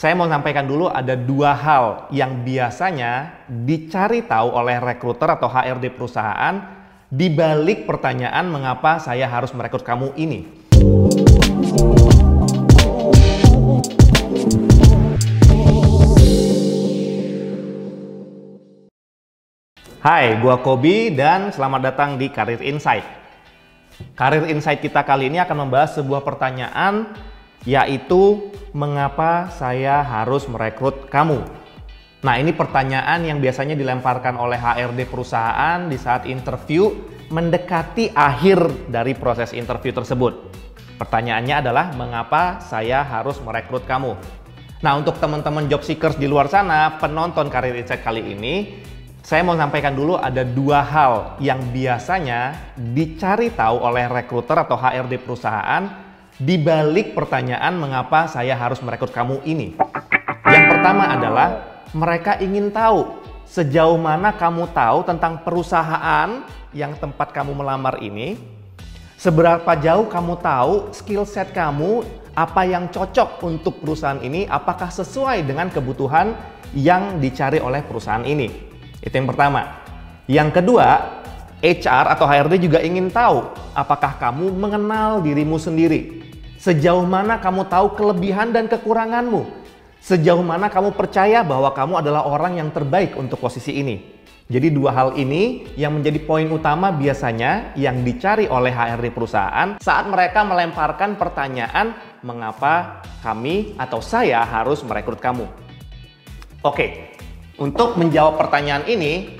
Saya mau sampaikan dulu ada dua hal yang biasanya dicari tahu oleh rekruter atau HRD perusahaan di balik pertanyaan mengapa saya harus merekrut kamu ini. Hai, gua Kobi dan selamat datang di Career Insight. Career Insight kita kali ini akan membahas sebuah pertanyaan, yaitu mengapa saya harus merekrut kamu. Nah, ini pertanyaan yang biasanya dilemparkan oleh HRD perusahaan di saat interview mendekati akhir dari proses interview tersebut. Pertanyaannya adalah mengapa saya harus merekrut kamu. Nah, untuk teman-teman job seekers di luar sana, penonton Career Insight kali ini, saya mau sampaikan dulu ada dua hal yang biasanya dicari tahu oleh rekruter atau HRD perusahaan di balik pertanyaan mengapa saya harus merekrut kamu ini. Yang pertama adalah mereka ingin tahu sejauh mana kamu tahu tentang perusahaan yang tempat kamu melamar ini, seberapa jauh kamu tahu skill set kamu, apa yang cocok untuk perusahaan ini, apakah sesuai dengan kebutuhan yang dicari oleh perusahaan ini. Itu yang pertama. Yang kedua, HR atau HRD juga ingin tahu apakah kamu mengenal dirimu sendiri. Sejauh mana kamu tahu kelebihan dan kekuranganmu. Sejauh mana kamu percaya bahwa kamu adalah orang yang terbaik untuk posisi ini. Jadi dua hal ini yang menjadi poin utama biasanya yang dicari oleh HRD perusahaan saat mereka melemparkan pertanyaan mengapa kami atau saya harus merekrut kamu. Oke. Untuk menjawab pertanyaan ini,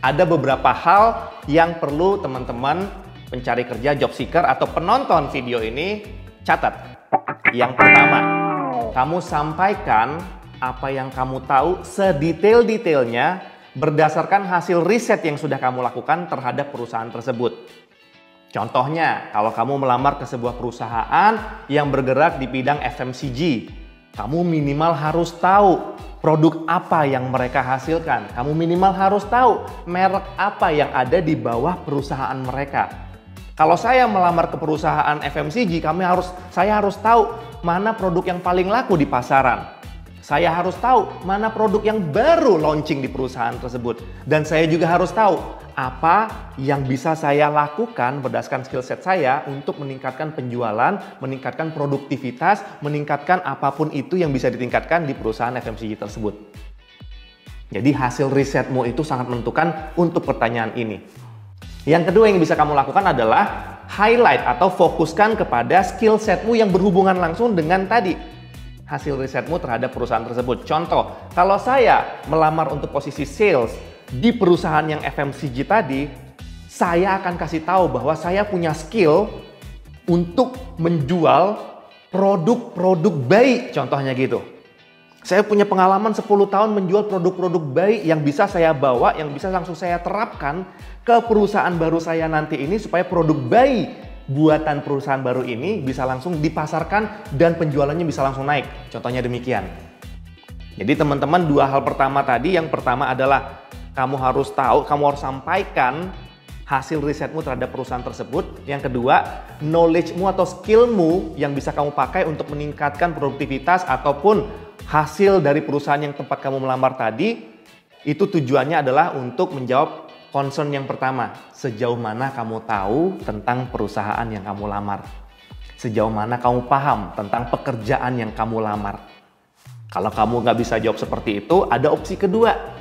ada beberapa hal yang perlu teman-teman pencari kerja, job seeker, atau penonton video ini catat. Yang pertama, kamu sampaikan apa yang kamu tahu sedetail-detailnya berdasarkan hasil riset yang sudah kamu lakukan terhadap perusahaan tersebut. Contohnya, kalau kamu melamar ke sebuah perusahaan yang bergerak di bidang FMCG, kamu minimal harus tahu produk apa yang mereka hasilkan. Kamu minimal harus tahu merek apa yang ada di bawah perusahaan mereka. Kalau saya melamar ke perusahaan FMCG, saya harus tahu mana produk yang paling laku di pasaran. Saya harus tahu mana produk yang baru launching di perusahaan tersebut. Dan saya juga harus tahu apa yang bisa saya lakukan berdasarkan skill set saya untuk meningkatkan penjualan, meningkatkan produktivitas, meningkatkan apapun itu yang bisa ditingkatkan di perusahaan FMCG tersebut. Jadi hasil risetmu itu sangat menentukan untuk pertanyaan ini. Yang kedua yang bisa kamu lakukan adalah highlight atau fokuskan kepada skill setmu yang berhubungan langsung dengan tadi hasil risetmu terhadap perusahaan tersebut. Contoh, kalau saya melamar untuk posisi sales di perusahaan yang FMCG tadi, saya akan kasih tahu bahwa saya punya skill untuk menjual produk-produk bayi, contohnya gitu. Saya punya pengalaman 10 tahun menjual produk-produk bayi yang bisa saya bawa, yang bisa langsung saya terapkan ke perusahaan baru saya nanti ini supaya produk bayi buatan perusahaan baru ini bisa langsung dipasarkan dan penjualannya bisa langsung naik. Contohnya demikian. Jadi teman-teman, dua hal pertama tadi, yang pertama adalah kamu harus tahu, kamu harus sampaikan hasil risetmu terhadap perusahaan tersebut. Yang kedua, knowledge-mu atau skill-mu yang bisa kamu pakai untuk meningkatkan produktivitas ataupun hasil dari perusahaan yang tempat kamu melamar tadi, itu tujuannya adalah untuk menjawab concern yang pertama, sejauh mana kamu tahu tentang perusahaan yang kamu lamar. Sejauh mana kamu paham tentang pekerjaan yang kamu lamar. Kalau kamu nggak bisa jawab seperti itu, ada opsi kedua.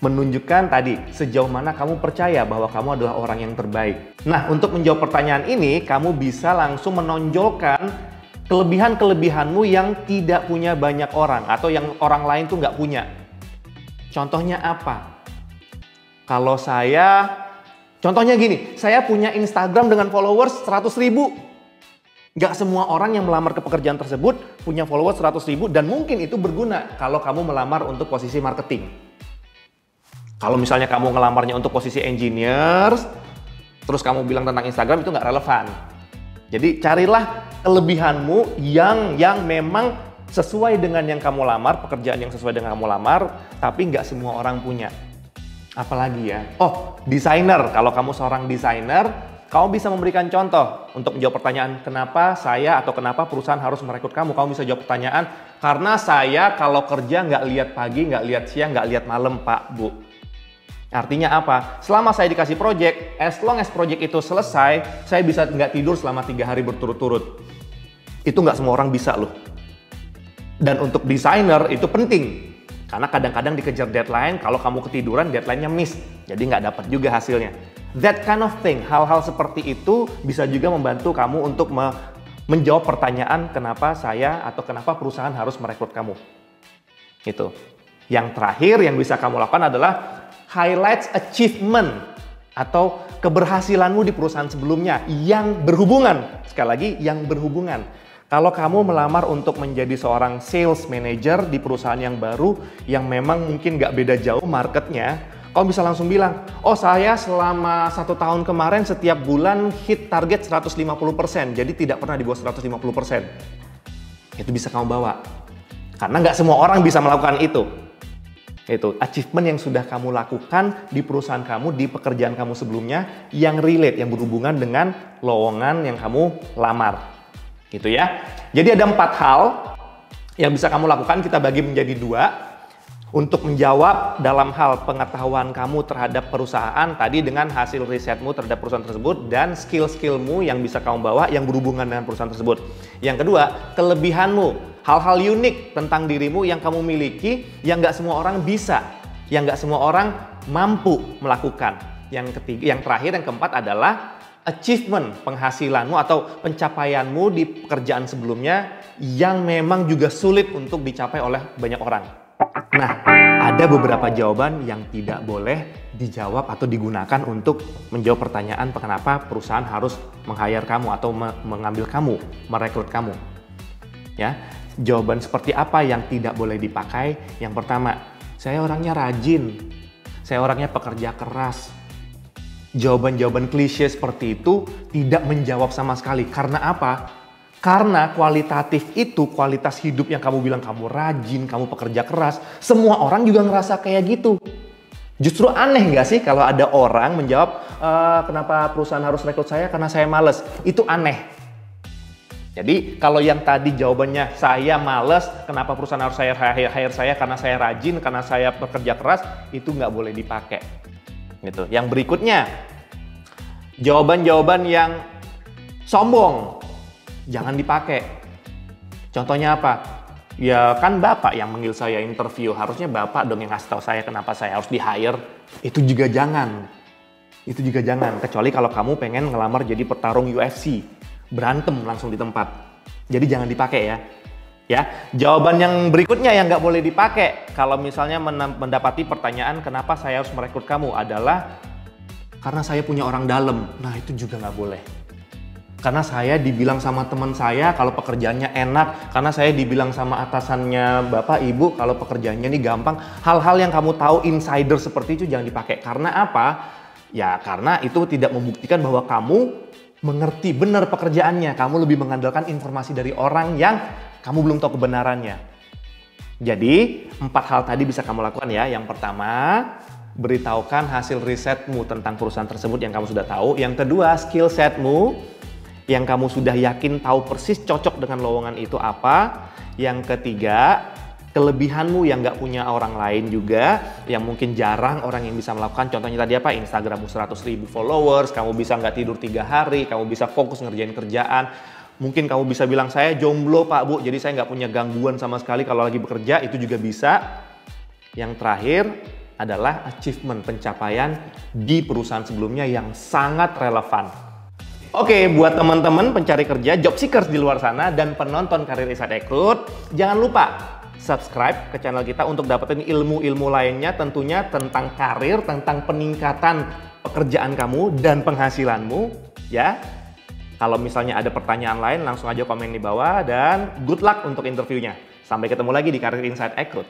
Menunjukkan tadi, sejauh mana kamu percaya bahwa kamu adalah orang yang terbaik. Nah, untuk menjawab pertanyaan ini, kamu bisa langsung menonjolkan kelebihan-kelebihanmu yang tidak punya banyak orang atau yang orang lain tuh nggak punya. Contohnya apa? Kalau contohnya gini, saya punya Instagram dengan followers 100.000. Nggak semua orang yang melamar ke pekerjaan tersebut punya followers 100.000 dan mungkin itu berguna kalau kamu melamar untuk posisi marketing. Kalau misalnya kamu ngelamarnya untuk posisi engineers, terus kamu bilang tentang Instagram, itu nggak relevan. Jadi carilah kelebihanmu yang memang sesuai dengan yang kamu lamar, pekerjaan yang sesuai dengan kamu lamar, tapi nggak semua orang punya. Apalagi ya? Oh, desainer. Kalau kamu seorang desainer, Kamu bisa memberikan contoh untuk menjawab pertanyaan kenapa saya atau kenapa perusahaan harus merekrut kamu. Kamu bisa jawab pertanyaan karena saya kalau kerja nggak lihat pagi, nggak lihat siang, nggak lihat malam, Pak, Bu. Artinya apa? Selama saya dikasih project, as long as project itu selesai, saya bisa nggak tidur selama 3 hari berturut-turut. Itu nggak semua orang bisa loh. Dan untuk desainer itu penting. Karena kadang-kadang dikejar deadline, kalau kamu ketiduran, deadline-nya miss. Jadi nggak dapat juga hasilnya. That kind of thing, hal-hal seperti itu bisa juga membantu kamu untuk menjawab pertanyaan kenapa saya atau kenapa perusahaan harus merekrut kamu. Itu. Yang terakhir yang bisa kamu lakukan adalah highlights achievement atau keberhasilanmu di perusahaan sebelumnya yang berhubungan. Sekali lagi, yang berhubungan. Kalau kamu melamar untuk menjadi seorang sales manager di perusahaan yang baru, yang memang mungkin nggak beda jauh marketnya, kamu bisa langsung bilang, oh saya selama 1 tahun kemarin setiap bulan hit target 150%, jadi tidak pernah di bawah 150%. Itu bisa kamu bawa. Karena nggak semua orang bisa melakukan itu. Itu achievement yang sudah kamu lakukan di perusahaan kamu, di pekerjaan kamu sebelumnya yang relate, yang berhubungan dengan lowongan yang kamu lamar. Gitu ya. Jadi ada 4 hal yang bisa kamu lakukan, kita bagi menjadi 2 untuk menjawab dalam hal pengetahuan kamu terhadap perusahaan tadi dengan hasil risetmu terhadap perusahaan tersebut dan skill-skillmu yang bisa kamu bawa yang berhubungan dengan perusahaan tersebut. Yang kedua, kelebihanmu. Hal-hal unik tentang dirimu yang kamu miliki yang nggak semua orang bisa, yang nggak semua orang mampu melakukan. Yang ketiga, yang terakhir, yang keempat adalah achievement, penghasilanmu atau pencapaianmu di pekerjaan sebelumnya yang memang juga sulit untuk dicapai oleh banyak orang. Nah, ada beberapa jawaban yang tidak boleh dijawab atau digunakan untuk menjawab pertanyaan kenapa perusahaan harus meng-hire kamu atau mengambil kamu, merekrut kamu. Ya. Jawaban seperti apa yang tidak boleh dipakai? Yang pertama, saya orangnya rajin, saya orangnya pekerja keras. Jawaban-jawaban klise seperti itu tidak menjawab sama sekali. Karena apa? Karena kualitatif itu, kualitas hidup yang kamu bilang kamu rajin, kamu pekerja keras, semua orang juga ngerasa kayak gitu. Justru aneh nggak sih kalau ada orang menjawab, kenapa perusahaan harus rekrut saya? Karena saya males. Itu aneh. Jadi kalau yang tadi jawabannya saya males, kenapa perusahaan harus hire saya? Karena saya rajin, karena saya bekerja keras, itu nggak boleh dipakai. Gitu. Yang berikutnya, jawaban-jawaban yang sombong, jangan dipakai. Contohnya apa? Ya kan Bapak yang manggil saya interview, harusnya Bapak dong yang ngasih tahu saya kenapa saya harus di-hire. Itu juga jangan. Itu juga jangan, kecuali kalau kamu pengen ngelamar jadi petarung UFC. Berantem langsung di tempat. Jadi jangan dipakai ya. Ya, jawaban yang berikutnya yang nggak boleh dipakai kalau misalnya mendapati pertanyaan kenapa saya harus merekrut kamu adalah karena saya punya orang dalam. Nah, itu juga nggak boleh. Karena saya dibilang sama teman saya kalau pekerjaannya enak, karena saya dibilang sama atasannya Bapak, Ibu kalau pekerjaannya ini gampang. Hal-hal yang kamu tahu insider seperti itu jangan dipakai. Karena apa? Ya, karena itu tidak membuktikan bahwa kamu mengerti benar pekerjaannya. Kamu lebih mengandalkan informasi dari orang yang kamu belum tahu kebenarannya. Jadi, 4 hal tadi bisa kamu lakukan ya. Yang pertama, beritahukan hasil risetmu tentang perusahaan tersebut yang kamu sudah tahu. Yang kedua, skill setmu yang kamu sudah yakin tahu persis cocok dengan lowongan itu apa. Yang ketiga, kelebihanmu yang nggak punya orang lain juga, yang mungkin jarang orang yang bisa melakukan. Contohnya tadi apa? Instagrammu 100.000 followers, kamu bisa nggak tidur 3 hari, kamu bisa fokus ngerjain kerjaan. Mungkin kamu bisa bilang, saya jomblo Pak Bu, jadi saya nggak punya gangguan sama sekali kalau lagi bekerja, itu juga bisa. Yang terakhir adalah achievement, pencapaian di perusahaan sebelumnya yang sangat relevan. Oke, buat teman-teman pencari kerja, job seekers di luar sana, dan penonton Karir Insight Recruit, jangan lupa subscribe ke channel kita untuk dapetin ilmu-ilmu lainnya tentunya tentang karir, tentang peningkatan pekerjaan kamu dan penghasilanmu ya. Kalau misalnya ada pertanyaan lain langsung aja komen di bawah dan good luck untuk interviewnya. Sampai ketemu lagi di Karir Insight Recruit.